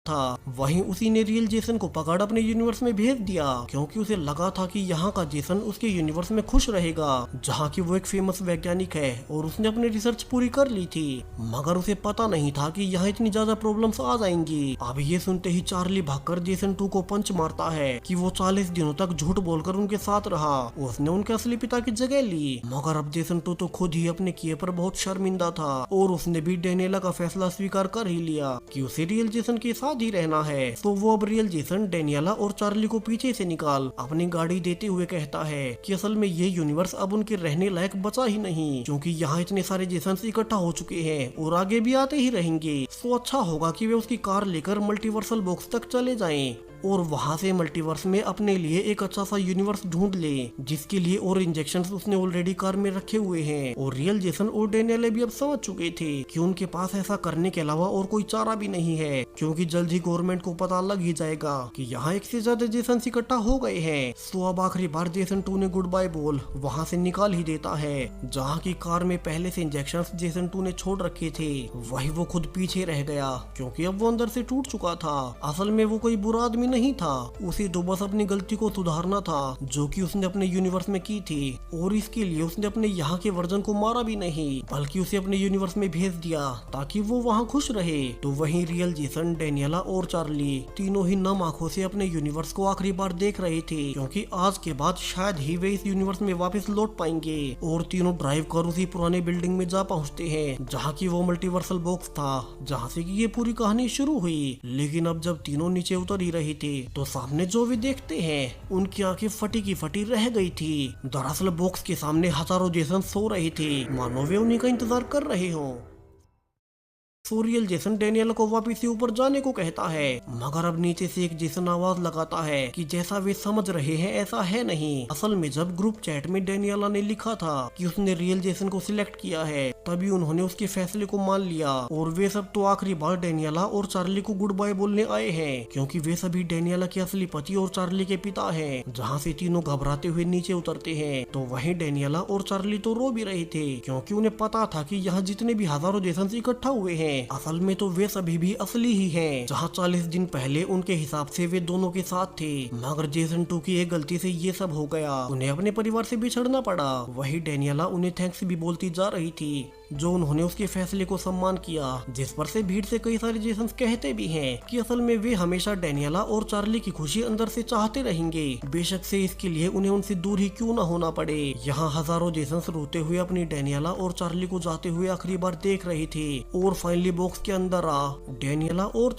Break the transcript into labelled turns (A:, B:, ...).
A: था। वहीं उसी ने रियल जेसन को पकड़ अपने यूनिवर्स में भेज दिया क्योंकि उसे लगा था कि यहाँ का जेसन उसके यूनिवर्स में खुश रहेगा, जहाँ की वो एक फेमस वैज्ञानिक है और उसने अपनी रिसर्च पूरी कर ली थी। मगर उसे पता नहीं था कि यहाँ इतनी ज्यादा प्रॉब्लम्स आ जाएंगी। अब ये सुनते ही चार्ली भागकर जेसन 2 को पंच मारता है कि वो 40 दिनों तक झूठ बोलकर उनके साथ रहा, उसने उनके असली पिता की जगह ली। मगर अब जेसन 2 तो खुद ही अपने किए पर बहुत शर्मिंदा था और उसने भी डेनियला का फैसला स्वीकार कर ही लिया कि उसे रियल जेसन के साथ ही रहना है। तो वो अब रियल जेसन डेनियला और चार्ली को पीछे से निकाल अपनी गाड़ी देते हुए कहता है कि असल में ये यूनिवर्स अब उनके रहने लायक बचा ही नहीं, क्योंकि यहाँ इतने सारे जेसन्स इकट्ठा हो चुके हैं और आगे भी आते ही रहेंगे। तो अच्छा होगा कि वे उसकी कार लेकर मल्टीवर्सल बॉक्स तक चले जाएं और वहां से मल्टीवर्स में अपने लिए एक अच्छा सा यूनिवर्स ढूंढ ले, जिसके लिए और इंजेक्शंस उसने ऑलरेडी कार में रखे हुए हैं। और रियल जेसन और डेनियले भी अब समझ चुके थे कि उनके पास ऐसा करने के अलावा और कोई चारा भी नहीं है, क्योंकि जल्द ही गवर्नमेंट को पता लग ही जाएगा कि यहाँ एक से ज्यादा जेसन इकट्ठा हो गए हैं। तो अब आखिरी बार जेसन 2 ने गुड बाय बोल वहाँ से निकाल ही देता है, जहाँ की कार में पहले से इंजेक्शंस जेसन 2 ने छोड़ रखे थे वही वो खुद पीछे रह गया, क्योंकि अब वो अंदर से टूट चुका था। असल में वो कोई बुरा आदमी नहीं था, उसे तो बस अपनी गलती को सुधारना था जो कि उसने अपने यूनिवर्स में की थी, और इसके लिए उसने अपने यहाँ के वर्जन को मारा भी नहीं बल्कि उसे अपने यूनिवर्स में भेज दिया ताकि वो वहाँ खुश रहे। तो वहीं रियल जेसन, डेनियला और चार्ली तीनों ही नम आंखों से अपने यूनिवर्स को आखिरी बार देख रहे थे, क्योंकि आज के बाद शायद ही वे इस यूनिवर्स में वापस लौट पाएंगे। और तीनों ड्राइव कर उसी पुराने बिल्डिंग में जा पहुँचते हैं जहाँ की वो मल्टीवर्सल बॉक्स था, जहाँ से की ये पूरी कहानी शुरू हुई। लेकिन अब जब तीनों नीचे उतर ही रहे थे तो सामने जो भी देखते हैं उनकी आंखें फटी की फटी रह गई थी। दरअसल बॉक्स के सामने हजारों जेसन सो रहे थे, मानो वे उन्हीं का इंतजार कर रहे हो। रियल जेसन डेनियल को वापिस से ऊपर जाने को कहता है, मगर अब नीचे से एक जेसन आवाज लगाता है कि जैसा वे समझ रहे हैं ऐसा है नहीं। असल में जब ग्रुप चैट में डेनियला ने लिखा था कि उसने रियल जेसन को सिलेक्ट किया है, तभी उन्होंने उसके फैसले को मान लिया और वे सब तो आखिरी बार डेनियला और चार्ली को गुड बाय बोलने आए हैं, क्योंकि वे सभी डेनियला के असली पति और चार्ली के पिता हैं। जहाँ से तीनों घबराते हुए नीचे उतरते हैं तो वहीं डेनियला और चार्ली तो रो भी रहे थे, क्योंकि उन्हें पता था कि यहाँ जितने भी हजारों जेसन इकट्ठा हुए हैं असल में तो वे सभी भी असली ही हैं, जहाँ 40 दिन पहले उनके हिसाब से वे दोनों के साथ थे। मगर जेसन 2 की एक गलती से ये सब हो गया, उन्हें अपने परिवार से बिछड़ना पड़ा। वही डेनियला उन्हें थैंक्स भी बोलती जा रही थी जो उन्होंने उसके फैसले को सम्मान किया, जिस पर से भीड़ से कई सारे जेसन्स कहते भी हैं कि असल में वे हमेशा डेनियला और चार्ली की खुशी अंदर से चाहते रहेंगे, बेशक से इसके लिए उन्हें उनसे दूर ही क्यों न होना पड़े। यहाँ हजारों जेसन्स रोते हुए अपनी डेनियला और चार्ली को जाते हुए आखिरी बार देख रहे थे और फाइनली बॉक्स के अंदर आ डेनियला और